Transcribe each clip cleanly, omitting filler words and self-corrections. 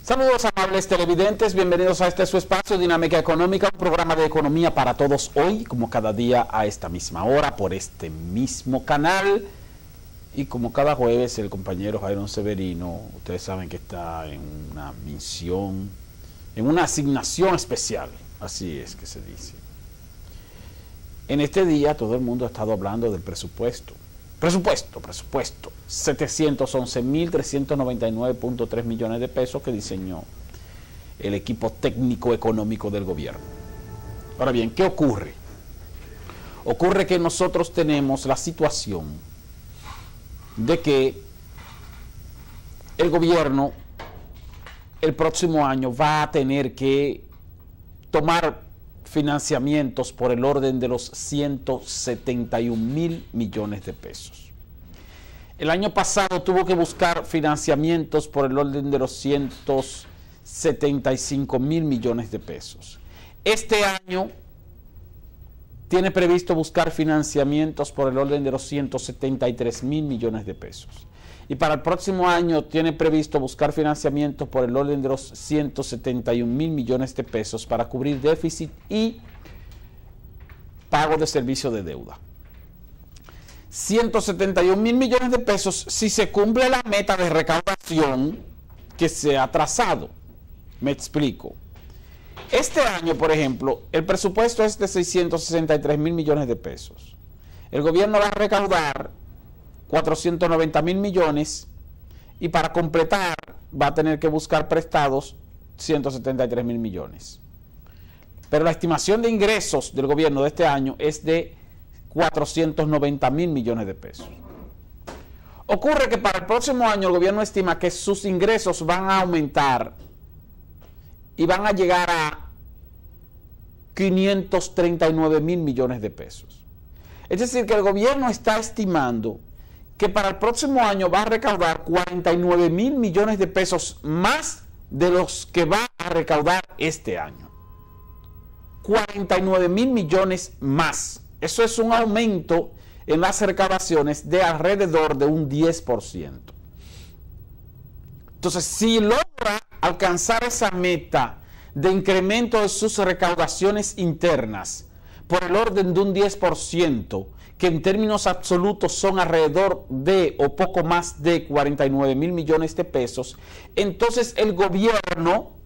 Saludos amables televidentes, bienvenidos a este su espacio Dinámica Económica, un programa de economía para todos hoy, como cada día a esta misma hora, por este mismo canal. Y como cada jueves el compañero Jairo Severino, ustedes saben que está en una misión, en una asignación especial, así es que se dice. En este día todo el mundo ha estado hablando del presupuesto. Presupuesto, 711.399.3 millones de pesos que diseñó el equipo técnico económico del gobierno. Ahora bien, ¿qué ocurre? Ocurre que nosotros tenemos la situación de que el gobierno el próximo año va a tener que tomar financiamientos por el orden de los 171.000 millones de pesos. El año pasado tuvo que buscar financiamientos por el orden de los 175.000 millones de pesos. Este año tiene previsto buscar financiamientos por el orden de los 173.000 millones de pesos. Y para el próximo año tiene previsto buscar financiamientos por el orden de los 171.000 millones de pesos para cubrir déficit y pago de servicio de deuda. 171.000 millones de pesos si se cumple la meta de recaudación que se ha trazado. Me explico. Este año, por ejemplo, el presupuesto es de 663.000 millones de pesos. El gobierno va a recaudar 490.000 millones y para completar va a tener que buscar prestados 173.000 millones. Pero la estimación de ingresos del gobierno de este año es de 490.000 millones de pesos. Ocurre que para el próximo año el gobierno estima que sus ingresos van a aumentar y van a llegar a 539.000 millones de pesos. Es decir, que el gobierno está estimando que para el próximo año va a recaudar 49.000 millones de pesos más de los que va a recaudar este año. 49.000 millones más. Eso es un aumento en las recaudaciones de alrededor de un 10%. Entonces, si logra alcanzar esa meta de incremento de sus recaudaciones internas por el orden de un 10%, que en términos absolutos son alrededor de o poco más de 49.000 millones de pesos, entonces el gobierno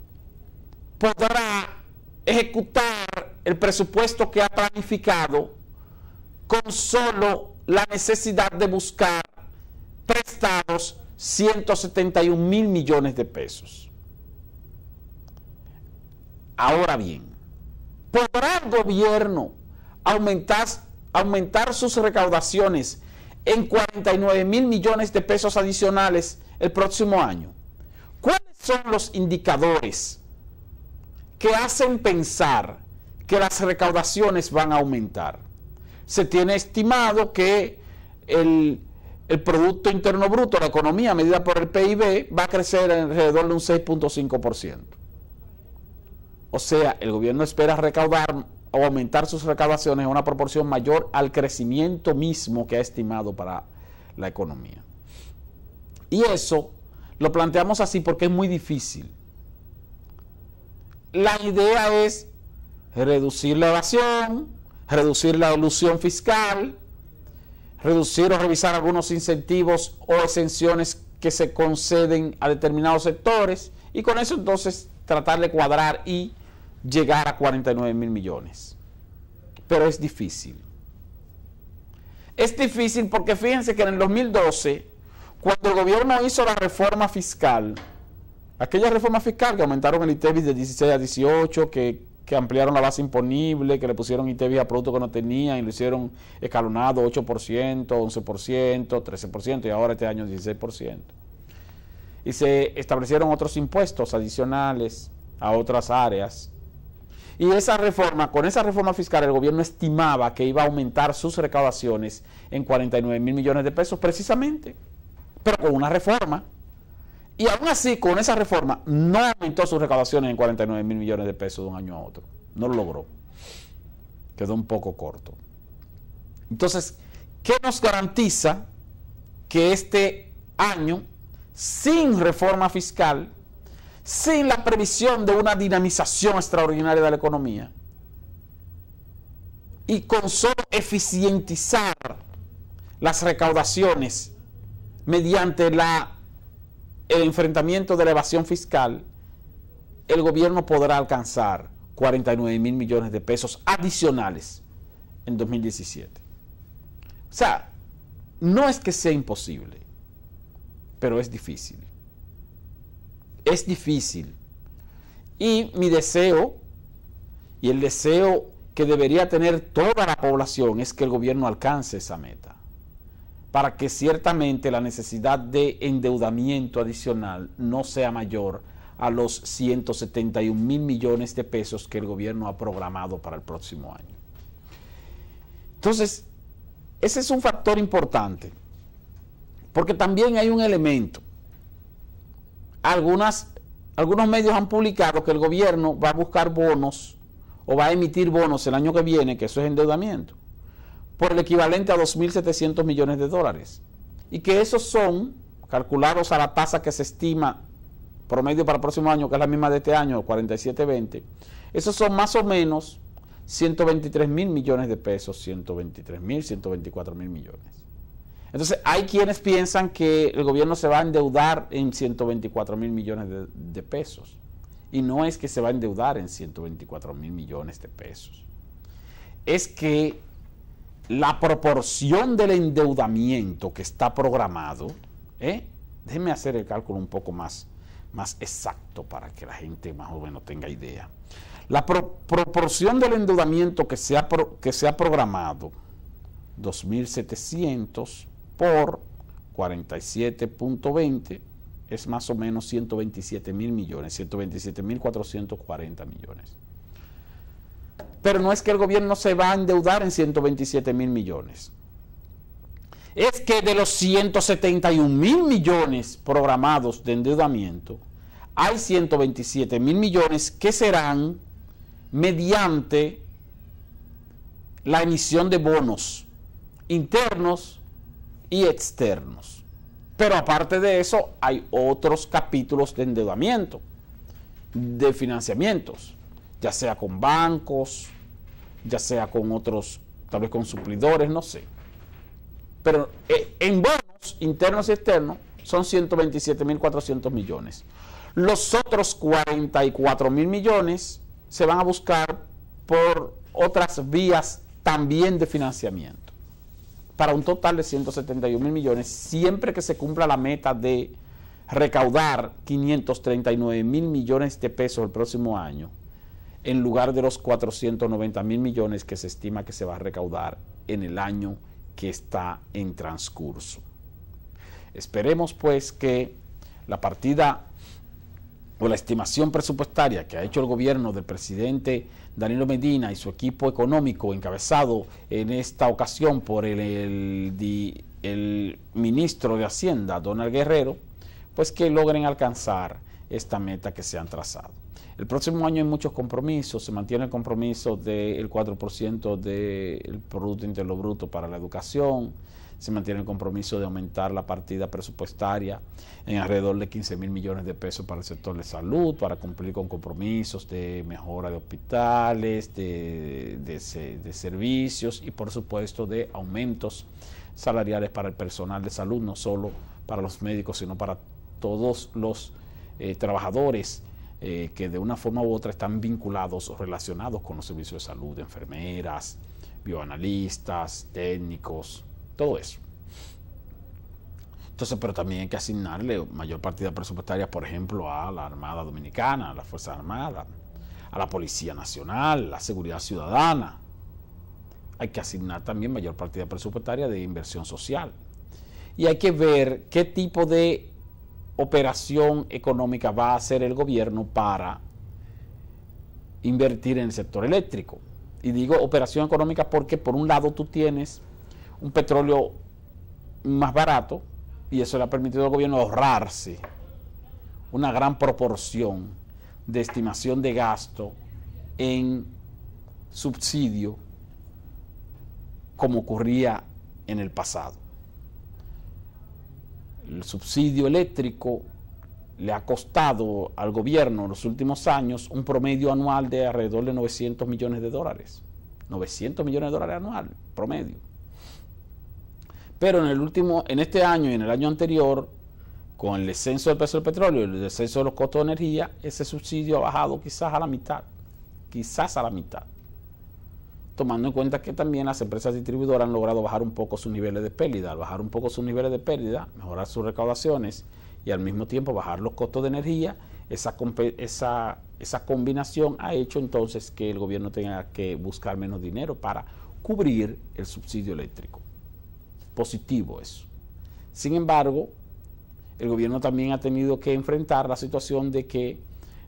podrá ejecutar el presupuesto que ha planificado con solo la necesidad de buscar prestados 171.000 millones de pesos. Ahora bien, ¿podrá el gobierno aumentar sus recaudaciones en 49.000 millones de pesos adicionales el próximo año? ¿Cuáles son los indicadores que hacen pensar que las recaudaciones van a aumentar? Se tiene estimado que el Producto Interno Bruto, la economía medida por el PIB, va a crecer alrededor de un 6.5%. O sea, el gobierno espera recaudar o aumentar sus recaudaciones en una proporción mayor al crecimiento mismo que ha estimado para la economía. Y eso lo planteamos así porque es muy difícil. La idea es reducir la evasión, reducir la elusión fiscal, reducir o revisar algunos incentivos o exenciones que se conceden a determinados sectores y con eso entonces tratar de cuadrar y llegar a 49.000 millones. Pero es difícil. Es difícil porque fíjense que en el 2012, cuando el gobierno hizo la reforma fiscal, aquella reforma fiscal que aumentaron el ITEVIS de 16 a 18, que ampliaron la base imponible, que le pusieron ITEVIS a productos que no tenían y lo hicieron escalonado 8%, 11%, 13% y ahora este año 16%. Y se establecieron otros impuestos adicionales a otras áreas. Y esa reforma, con esa reforma fiscal, el gobierno estimaba que iba a aumentar sus recaudaciones en 49.000 millones de pesos precisamente, pero con una reforma. Y aún así, con esa reforma, no aumentó sus recaudaciones en 49.000 millones de pesos de un año a otro. No lo logró. Quedó un poco corto. Entonces, ¿qué nos garantiza que este año, sin reforma fiscal, sin la previsión de una dinamización extraordinaria de la economía y con solo eficientizar las recaudaciones mediante el enfrentamiento de la evasión fiscal, el gobierno podrá alcanzar 49,000 millones de pesos adicionales en 2017. O sea, no es que sea imposible, pero es difícil. Es difícil. Y mi deseo, y el deseo que debería tener toda la población, es que el gobierno alcance esa meta, para que ciertamente la necesidad de endeudamiento adicional no sea mayor a los 171,000 millones de pesos que el gobierno ha programado para el próximo año. Entonces, ese es un factor importante, porque también hay un elemento. Algunos medios han publicado que el gobierno va a buscar bonos o va a emitir bonos el año que viene, que eso es endeudamiento, por el equivalente a 2.700 millones de dólares. Y que esos son, calculados a la tasa que se estima promedio para el próximo año, que es la misma de este año, 47.20, esos son más o menos 123,000 millones de pesos, 123,000, 124,000 millones. Entonces, hay quienes piensan que el gobierno se va a endeudar en 124,000 millones de pesos. Y no es que se va a endeudar en 124,000 millones de pesos. Es que la proporción del endeudamiento que está programado, déjenme hacer el cálculo un poco más exacto para que la gente más o menos tenga idea. La proporción del endeudamiento que se ha programado, 2.700 por 47.20, es más o menos 127,000 millones, 127,440 millones. Pero no es que el gobierno se va a endeudar en 127,000 millones. Es que de los 171,000 millones programados de endeudamiento, hay 127,000 millones que serán mediante la emisión de bonos internos y externos. Pero aparte de eso, hay otros capítulos de endeudamiento, de financiamientos, ya sea con bancos, ya sea con otros, tal vez con suplidores, no sé. Pero en bonos internos y externos son 127,400 millones. Los otros 44,000 millones se van a buscar por otras vías también de financiamiento, para un total de 171,000 millones, siempre que se cumpla la meta de recaudar 539,000 millones de pesos el próximo año, en lugar de los 490,000 millones que se estima que se va a recaudar en el año que está en transcurso. Esperemos pues que la partida o la estimación presupuestaria que ha hecho el gobierno del presidente Danilo Medina y su equipo económico, encabezado en esta ocasión por el ministro de Hacienda, Donald Guerrero, pues que logren alcanzar esta meta que se han trazado. El próximo año hay muchos compromisos. Se mantiene el compromiso del 4% del Producto Interno Bruto para la educación. Se mantiene el compromiso de aumentar la partida presupuestaria en alrededor de 15,000 millones de pesos para el sector de salud, para cumplir con compromisos de mejora de hospitales, de servicios y por supuesto de aumentos salariales para el personal de salud, no solo para los médicos, sino para todos los trabajadores que de una forma u otra están vinculados o relacionados con los servicios de salud, enfermeras, bioanalistas, técnicos, todo eso. Entonces, pero también hay que asignarle mayor partida presupuestaria, por ejemplo, a la Armada Dominicana, a las Fuerzas Armadas, a la Policía Nacional, la Seguridad Ciudadana. Hay que asignar también mayor partida presupuestaria de inversión social. Y hay que ver qué tipo de operación económica va a hacer el gobierno para invertir en el sector eléctrico. Y digo operación económica porque por un lado tú tienes un petróleo más barato y eso le ha permitido al gobierno ahorrarse una gran proporción de estimación de gasto en subsidio como ocurría en el pasado. El subsidio eléctrico le ha costado al gobierno en los últimos años un promedio anual de alrededor de 900 millones de dólares. 900 millones de dólares anual, promedio. Pero en este año y en el año anterior, con el descenso del precio del petróleo y el descenso de los costos de energía, ese subsidio ha bajado quizás a la mitad. Tomando en cuenta que también las empresas distribuidoras han logrado bajar un poco sus niveles de pérdida. Al bajar un poco sus niveles de pérdida, mejorar sus recaudaciones y al mismo tiempo bajar los costos de energía, esa combinación ha hecho entonces que el gobierno tenga que buscar menos dinero para cubrir el subsidio eléctrico. Positivo eso. Sin embargo, el gobierno también ha tenido que enfrentar la situación de que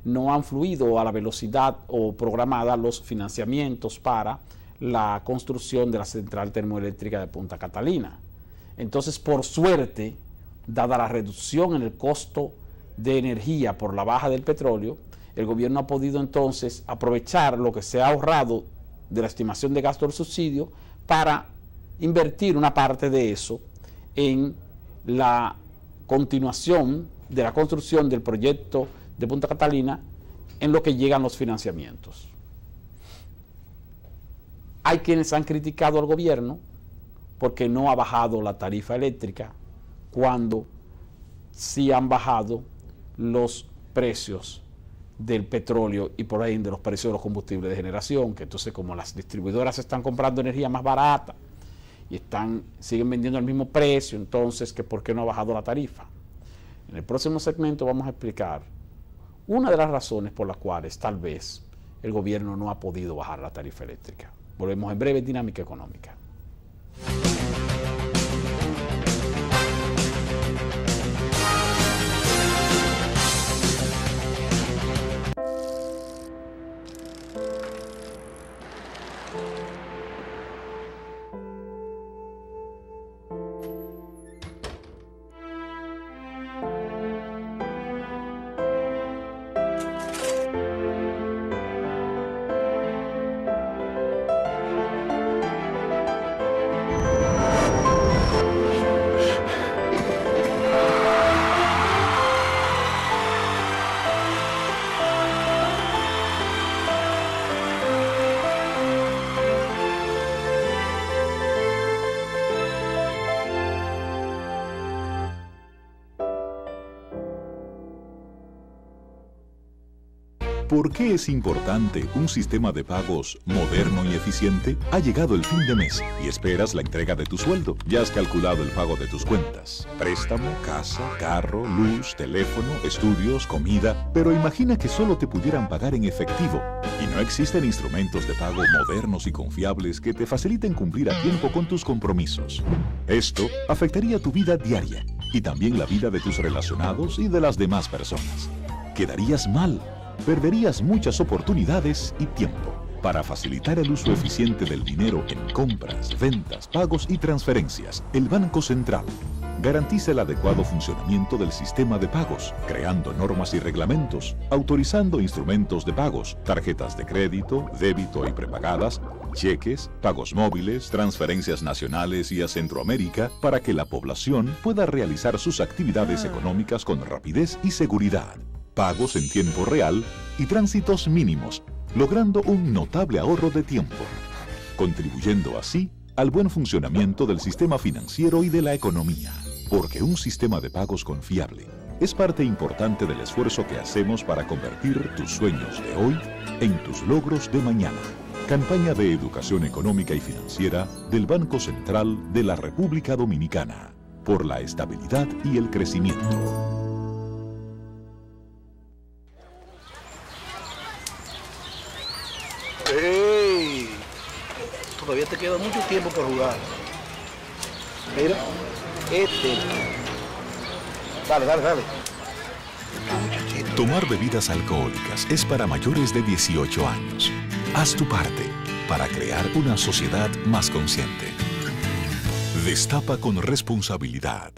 no han fluido a la velocidad o programada los financiamientos para la construcción de la central termoeléctrica de Punta Catalina. Entonces, por suerte, dada la reducción en el costo de energía por la baja del petróleo, el gobierno ha podido entonces aprovechar lo que se ha ahorrado de la estimación de gasto del subsidio para invertir una parte de eso en la continuación de la construcción del proyecto de Punta Catalina, en lo que llegan los financiamientos. Hay quienes han criticado al gobierno porque no ha bajado la tarifa eléctrica cuando sí han bajado los precios del petróleo y por ahí de los precios de los combustibles de generación, que entonces como las distribuidoras están comprando energía más barata y siguen vendiendo al mismo precio, entonces que por qué no ha bajado la tarifa. En el próximo segmento vamos a explicar una de las razones por las cuales tal vez el gobierno no ha podido bajar la tarifa eléctrica. Volvemos en breve, Dinámica Económica. ¿Por qué es importante un sistema de pagos moderno y eficiente? Ha llegado el fin de mes y esperas la entrega de tu sueldo. Ya has calculado el pago de tus cuentas. Préstamo, casa, carro, luz, teléfono, estudios, comida. Pero imagina que solo te pudieran pagar en efectivo. Y no existen instrumentos de pago modernos y confiables que te faciliten cumplir a tiempo con tus compromisos. Esto afectaría tu vida diaria y también la vida de tus relacionados y de las demás personas. Quedarías mal. Perderías muchas oportunidades y tiempo. Para facilitar el uso eficiente del dinero en compras, ventas, pagos y transferencias, el Banco Central garantiza el adecuado funcionamiento del sistema de pagos, creando normas y reglamentos, autorizando instrumentos de pagos, tarjetas de crédito, débito y prepagadas, cheques, pagos móviles, transferencias nacionales y a Centroamérica para que la población pueda realizar sus actividades económicas con rapidez y seguridad. Pagos en tiempo real y tránsitos mínimos, logrando un notable ahorro de tiempo, contribuyendo así al buen funcionamiento del sistema financiero y de la economía. Porque un sistema de pagos confiable es parte importante del esfuerzo que hacemos para convertir tus sueños de hoy en tus logros de mañana. Campaña de Educación Económica y Financiera del Banco Central de la República Dominicana, por la estabilidad y el crecimiento. ¡Ey! Todavía te queda mucho tiempo por jugar. Mira, Dale. Tomar bebidas alcohólicas es para mayores de 18 años. Haz tu parte para crear una sociedad más consciente. Destapa con responsabilidad.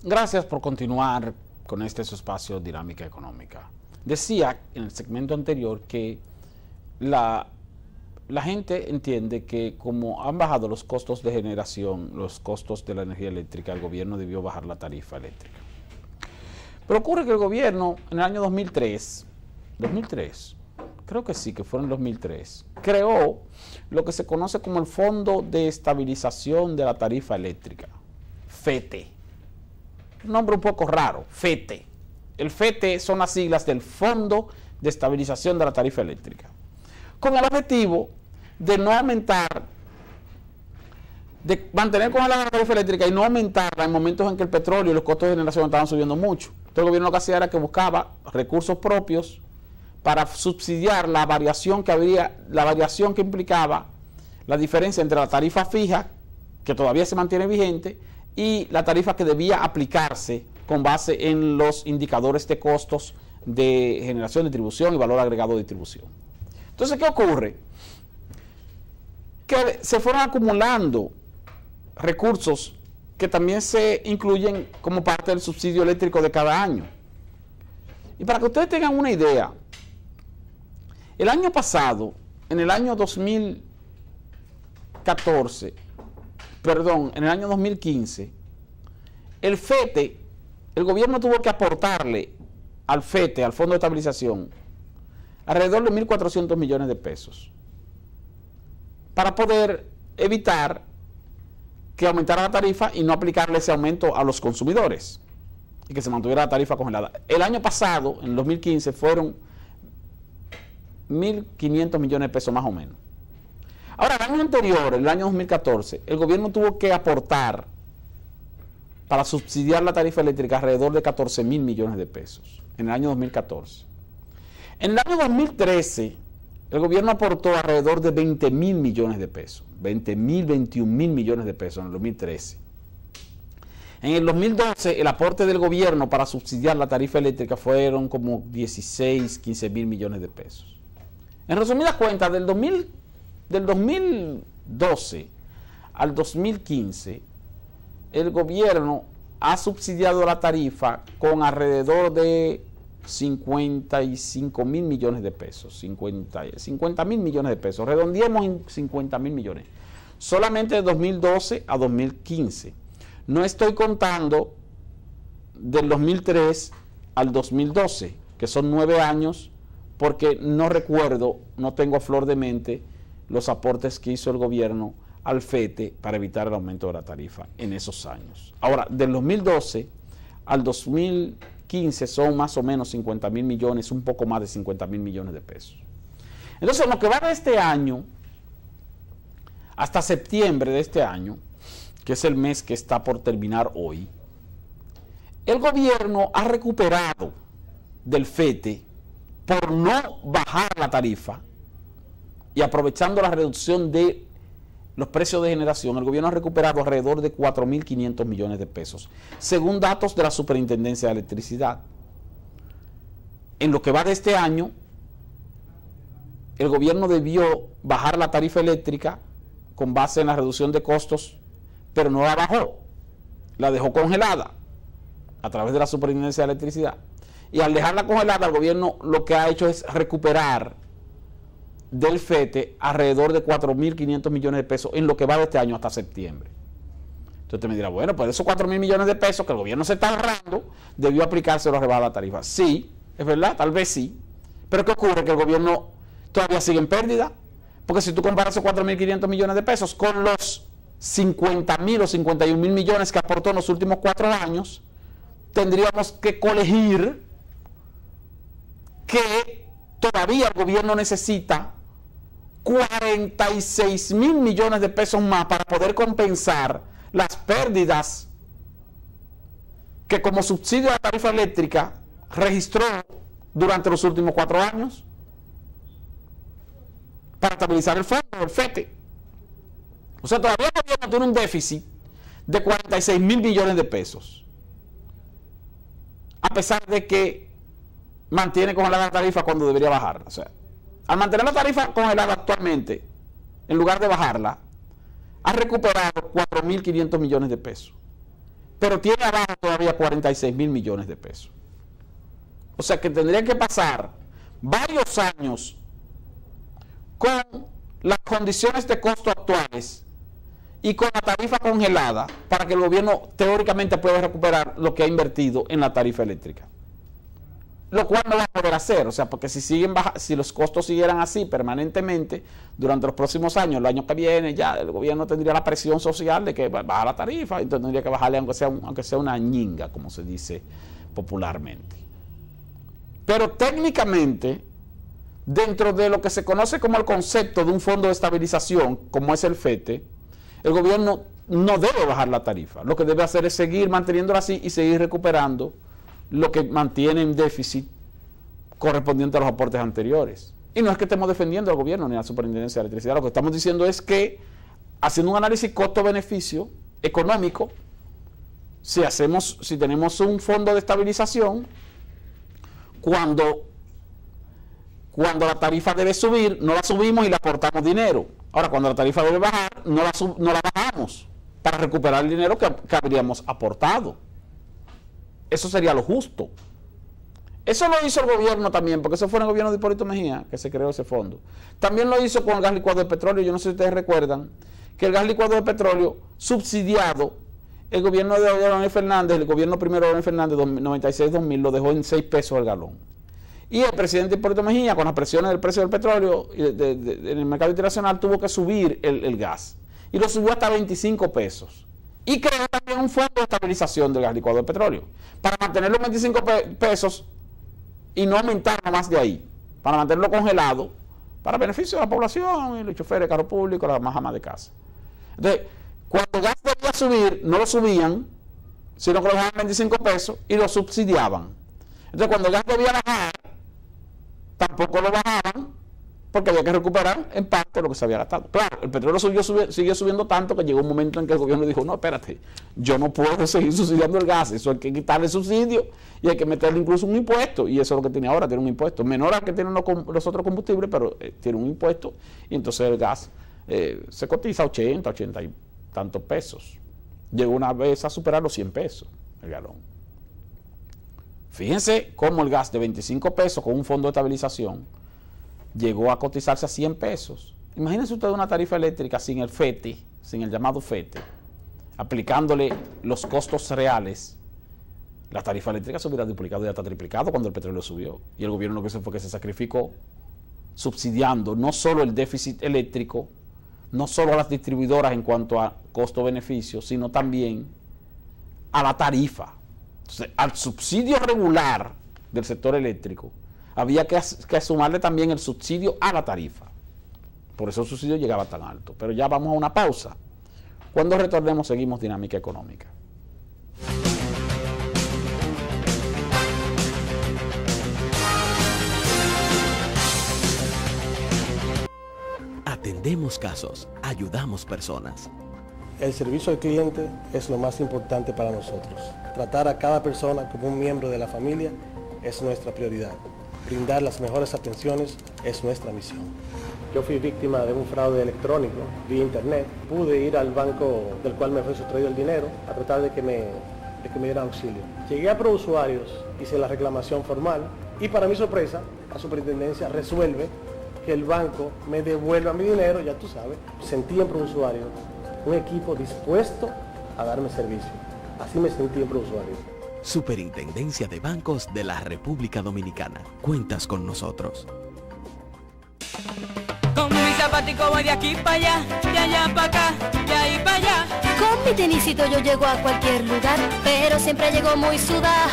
Gracias por continuar con su espacio Dinámica Económica. Decía en el segmento anterior que la gente entiende que como han bajado los costos de generación, los costos de la energía eléctrica, el gobierno debió bajar la tarifa eléctrica. Pero ocurre que el gobierno en el año 2003, creo que sí, que fue en el 2003, creó lo que se conoce como el Fondo de Estabilización de la Tarifa Eléctrica, FETE. Un nombre un poco raro, FETE. El FETE son las siglas del Fondo de Estabilización de la Tarifa Eléctrica, con el objetivo de no aumentar, de mantener congelada la tarifa eléctrica y no aumentarla en momentos en que el petróleo y los costos de generación estaban subiendo mucho. Entonces el gobierno lo que hacía era que buscaba recursos propios para subsidiar la variación que implicaba la diferencia entre la tarifa fija, que todavía se mantiene vigente, y la tarifa que debía aplicarse con base en los indicadores de costos de generación, distribución y valor agregado de distribución. Entonces, ¿qué ocurre? Que se fueron acumulando recursos que también se incluyen como parte del subsidio eléctrico de cada año. Y para que ustedes tengan una idea, el año pasado, en el año 2015, el FETE, el gobierno tuvo que aportarle al FETE, al Fondo de Estabilización, alrededor de 1.400 millones de pesos para poder evitar que aumentara la tarifa y no aplicarle ese aumento a los consumidores y que se mantuviera la tarifa congelada. El año pasado, en 2015, fueron 1.500 millones de pesos más o menos. Ahora, el año anterior, el año 2014, el gobierno tuvo que aportar para subsidiar la tarifa eléctrica alrededor de 14.000 millones de pesos, en el año 2014. En el año 2013, el gobierno aportó alrededor de 20.000 millones de pesos, 21.000 millones de pesos en el 2013. En el 2012, el aporte del gobierno para subsidiar la tarifa eléctrica fueron como 15.000 millones de pesos. En resumidas cuentas, del 2012 al 2015, el gobierno ha subsidiado la tarifa con alrededor de 55.000 millones de pesos, 50.000 millones de pesos, redondeemos en 50.000 millones, solamente de 2012 a 2015. No estoy contando del 2003 al 2012, que son 9 años, porque no recuerdo, no tengo a flor de mente los aportes que hizo el gobierno al FETE para evitar el aumento de la tarifa en esos años. Ahora, del 2012 al 2015 son más o menos 50.000 millones, un poco más de 50.000 millones de pesos. Entonces, en lo que va de este año, hasta septiembre de este año, que es el mes que está por terminar hoy, el gobierno ha recuperado del FETE, por no bajar la tarifa y aprovechando la reducción de los precios de generación, el gobierno ha recuperado alrededor de 4.500 millones de pesos, según datos de la Superintendencia de Electricidad. En lo que va de este año, el gobierno debió bajar la tarifa eléctrica con base en la reducción de costos, pero no la bajó, la dejó congelada a través de la Superintendencia de Electricidad. Y al dejarla congelada, el gobierno lo que ha hecho es recuperar del FETE alrededor de 4.500 millones de pesos en lo que va de este año hasta septiembre. Entonces usted me dirá, bueno, pues esos 4.000 millones de pesos que el gobierno se está ahorrando, debió aplicárselo a rebajar la tarifa. Sí, es verdad, tal vez sí. Pero ¿qué ocurre? Que el gobierno todavía sigue en pérdida. Porque si tú comparas esos 4.500 millones de pesos con los 50.000 o 51.000 millones que aportó en los últimos 4 años, tendríamos que colegir que todavía el gobierno necesita 46.000 millones de pesos más para poder compensar las pérdidas que como subsidio a la tarifa eléctrica registró durante los últimos 4 años para estabilizar el fondo, el FETE. O sea, todavía el gobierno tiene un déficit de 46.000 millones de pesos, a pesar de que mantiene congelada la tarifa cuando debería bajarla. O sea, al mantener la tarifa congelada actualmente, en lugar de bajarla, ha recuperado 4.500 millones de pesos, pero tiene abajo todavía 46.000 millones de pesos. O sea que tendría que pasar varios años con las condiciones de costo actuales y con la tarifa congelada para que el gobierno teóricamente pueda recuperar lo que ha invertido en la tarifa eléctrica. Lo cual no va a poder hacer, o sea, porque si los costos siguieran así permanentemente durante los próximos años, el año que viene, ya el gobierno tendría la presión social de que baja la tarifa, entonces tendría que bajarle aunque sea una ñinga, como se dice popularmente. Pero técnicamente, dentro de lo que se conoce como el concepto de un fondo de estabilización, como es el FETE, el gobierno no debe bajar la tarifa. Lo que debe hacer es seguir manteniéndola así y seguir recuperando lo que mantiene en déficit correspondiente a los aportes anteriores. Y no es que estemos defendiendo al gobierno ni a la Superintendencia de Electricidad, lo que estamos diciendo es que, haciendo un análisis costo-beneficio económico, si tenemos un fondo de estabilización, cuando la tarifa debe subir, no la subimos y le aportamos dinero. Ahora, cuando la tarifa debe bajar, no la bajamos para recuperar el dinero que habríamos aportado. Eso sería lo justo. Eso lo hizo el gobierno también, porque eso fue en el gobierno de Hipólito Mejía que se creó ese fondo. También lo hizo con el gas licuado de petróleo. Yo no sé si ustedes recuerdan que el gas licuado de petróleo subsidiado, el gobierno de Leonel Fernández, el gobierno primero de Leonel Fernández, 96-2000, lo dejó en 6 pesos el galón. Y el presidente Hipólito Mejía, con las presiones del precio del petróleo en el mercado internacional, tuvo que subir el gas. Y lo subió hasta 25 pesos. Y creó también un fondo de estabilización del gas licuado de petróleo, para mantenerlo en 25 pesos y no aumentar más de ahí, para mantenerlo congelado, para beneficio de la población y los choferes de carro público, las más amas de casa. Entonces, cuando el gas debía subir, no lo subían, sino que lo dejaban en 25 pesos y lo subsidiaban. Entonces, cuando el gas debía bajar, tampoco lo bajaban, porque había que recuperar en parte lo que se había gastado. Claro, el petróleo siguió subiendo tanto que llegó un momento en que el gobierno dijo, no, espérate, yo no puedo seguir subsidiando el gas, eso hay que quitarle subsidio y hay que meterle incluso un impuesto, y eso es lo que tiene ahora, tiene un impuesto, menor al que tienen los otros combustibles, pero tiene un impuesto, y entonces el gas se cotiza 80 y tantos pesos. Llegó una vez a superar los 100 pesos el galón. Fíjense cómo el gas de 25 pesos con un fondo de estabilización llegó a cotizarse a 100 pesos. Imagínense ustedes una tarifa eléctrica sin el FETE, sin el llamado FETE, aplicándole los costos reales. La tarifa eléctrica se hubiera duplicado y hasta triplicado cuando el petróleo subió. Y el gobierno lo que hizo fue que se sacrificó subsidiando no solo el déficit eléctrico, no solo a las distribuidoras en cuanto a costo-beneficio, sino también a la tarifa. Entonces, al subsidio regular del sector eléctrico, había que sumarle también el subsidio a la tarifa. Por eso el subsidio llegaba tan alto. Pero ya vamos a una pausa. Cuando retornemos seguimos Dinámica Económica. Atendemos casos, ayudamos personas. El servicio al cliente es lo más importante para nosotros. Tratar a cada persona como un miembro de la familia es nuestra prioridad. Brindar las mejores atenciones es nuestra misión. Yo fui víctima de un fraude electrónico vía internet. Pude ir al banco del cual me fue sustraído el dinero a tratar de que me dieran auxilio. Llegué a ProUsuarios, hice la reclamación formal y para mi sorpresa, la superintendencia resuelve que el banco me devuelva mi dinero, ya tú sabes. Sentí en ProUsuarios un equipo dispuesto a darme servicio. Así me sentí en ProUsuarios. Superintendencia de Bancos de la República Dominicana. Cuentas con nosotros. Con mi zapatico voy de aquí para allá, de allá para acá, de ahí para allá. Con mi tenisito yo llego a cualquier lugar, pero siempre llego muy sudada.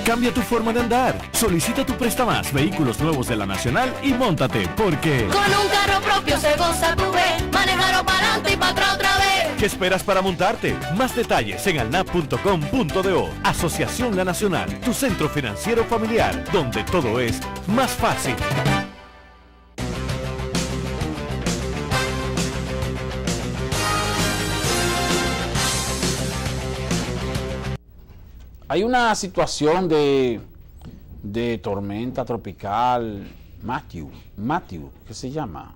Cambia tu forma de andar. Solicita tu Prestamás Vehículos Nuevos de la Nacional y móntate, porque Con un carro propio se goza tu vez, manejarlo para adelante y para atrás otra vez. ¿qué esperas para montarte? Más detalles en alnap.com.do. Asociación La Nacional, tu centro financiero familiar, donde todo es más fácil. Hay una situación de tormenta tropical, Matthew, ¿qué se llama?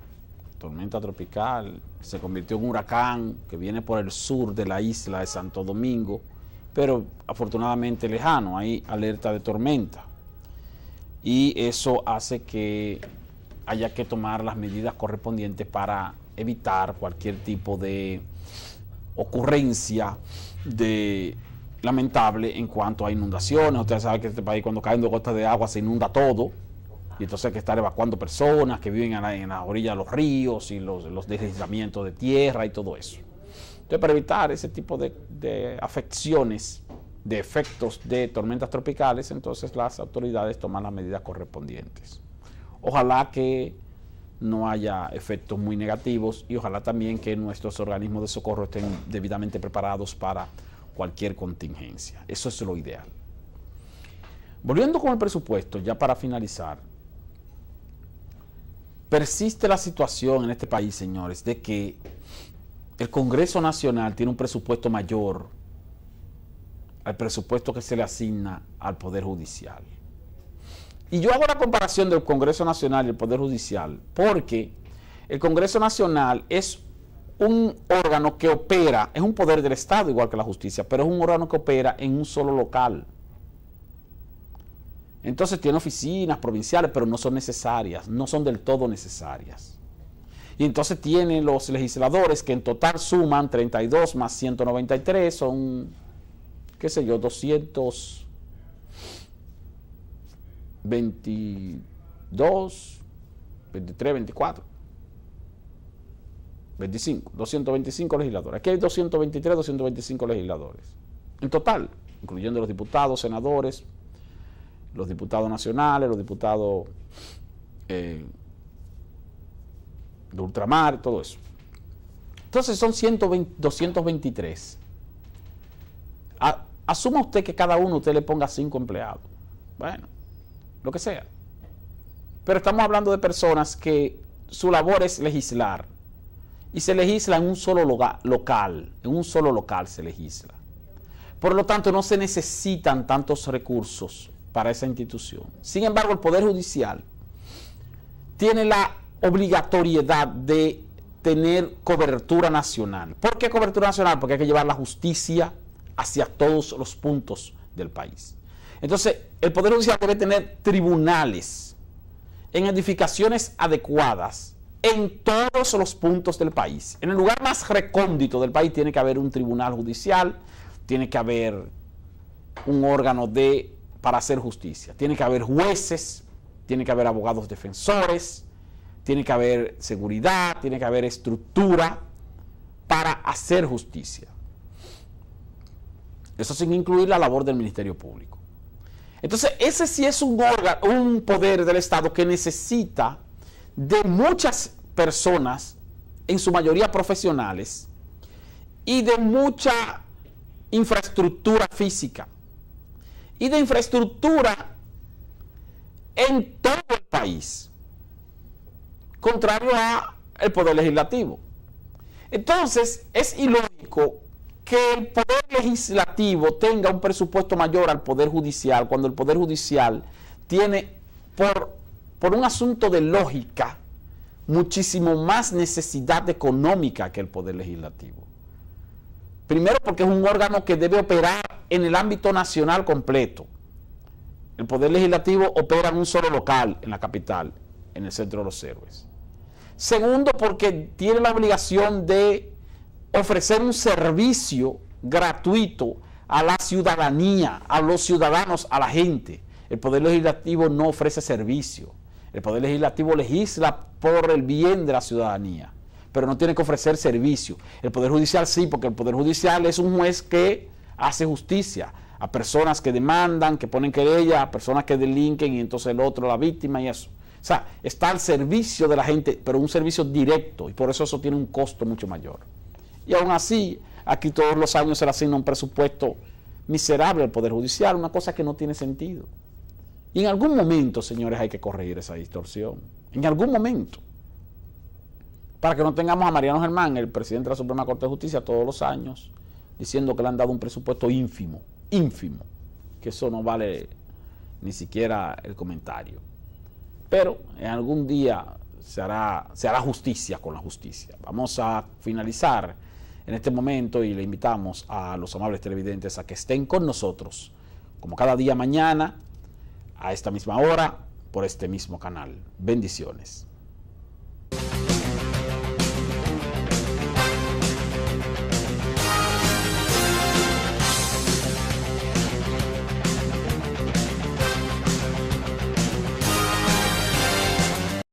Tormenta tropical, se convirtió en un huracán que viene por el sur de la isla de Santo Domingo, pero afortunadamente lejano, hay alerta de tormenta. Y eso hace que haya que tomar las medidas correspondientes para evitar cualquier tipo de ocurrencia lamentable en cuanto a inundaciones. Ustedes saben que en este país cuando caen 2 gotas de agua se inunda todo, y entonces hay que estar evacuando personas que viven en la orilla de los ríos y los deslizamientos de tierra y todo eso. Entonces, para evitar ese tipo de afecciones, de efectos de tormentas tropicales, entonces las autoridades toman las medidas correspondientes. Ojalá que no haya efectos muy negativos y ojalá también que nuestros organismos de socorro estén debidamente preparados para cualquier contingencia. Eso es lo ideal. Volviendo con el presupuesto, ya para finalizar, persiste la situación en este país, señores, de que el Congreso Nacional tiene un presupuesto mayor al presupuesto que se le asigna al Poder Judicial. Y yo hago la comparación del Congreso Nacional y el Poder Judicial porque el Congreso Nacional es un órgano que opera, es un poder del Estado igual que la justicia, pero es un órgano que opera en un solo local. Entonces tiene oficinas provinciales, pero no son necesarias, no son del todo necesarias. Y entonces tiene los legisladores que en total suman 32 más 193, son, qué sé yo, 222, 23, 24, 25, 225 legisladores. Aquí hay 223, 225 legisladores. En total, incluyendo los diputados, senadores, los diputados nacionales, los diputados de ultramar, todo eso. Entonces son 223. Asuma usted que cada uno usted le ponga 5 empleados. Bueno, lo que sea. Pero estamos hablando de personas que su labor es legislar. Y se legisla en un solo local. En un solo local se legisla. Por lo tanto, no se necesitan tantos recursos para esa institución. Sin embargo, el Poder Judicial tiene la obligatoriedad de tener cobertura nacional. ¿Por qué cobertura nacional? Porque hay que llevar la justicia hacia todos los puntos del país. Entonces, el Poder Judicial debe tener tribunales en edificaciones adecuadas en todos los puntos del país. En el lugar más recóndito del país tiene que haber un tribunal judicial, tiene que haber un órgano para hacer justicia. Tiene que haber jueces, tiene que haber abogados defensores, tiene que haber seguridad, tiene que haber estructura para hacer justicia. Eso sin incluir la labor del Ministerio Público. Entonces, ese sí es un poder del Estado que necesita de muchas personas, en su mayoría profesionales, y de mucha infraestructura física. Y de infraestructura en todo el país, contrario al Poder Legislativo. Entonces, es ilógico que el Poder Legislativo tenga un presupuesto mayor al Poder Judicial, cuando el Poder Judicial tiene, por un asunto de lógica, muchísimo más necesidad económica que el Poder Legislativo. Primero, porque es un órgano que debe operar en el ámbito nacional completo. El Poder Legislativo opera en un solo local, en la capital, en el Centro de los Héroes. Segundo, porque tiene la obligación de ofrecer un servicio gratuito a la ciudadanía, a los ciudadanos, a la gente. El Poder Legislativo no ofrece servicio. El Poder Legislativo legisla por el bien de la ciudadanía, pero no tiene que ofrecer servicio. El Poder Judicial sí, porque el Poder Judicial es un juez que hace justicia a personas que demandan, que ponen querella, a personas que delinquen y entonces el otro, la víctima y eso. O sea, está al servicio de la gente, pero un servicio directo, y por eso tiene un costo mucho mayor. Y aún así, aquí todos los años se le asigna un presupuesto miserable al Poder Judicial, una cosa que no tiene sentido. Y en algún momento, señores, hay que corregir esa distorsión. En algún momento. Para que no tengamos a Mariano Germán, el presidente de la Suprema Corte de Justicia, todos los años, diciendo que le han dado un presupuesto ínfimo, que eso no vale ni siquiera el comentario. Pero en algún día se hará justicia con la justicia. Vamos a finalizar en este momento y le invitamos a los amables televidentes a que estén con nosotros, como cada día mañana, a esta misma hora, por este mismo canal. Bendiciones.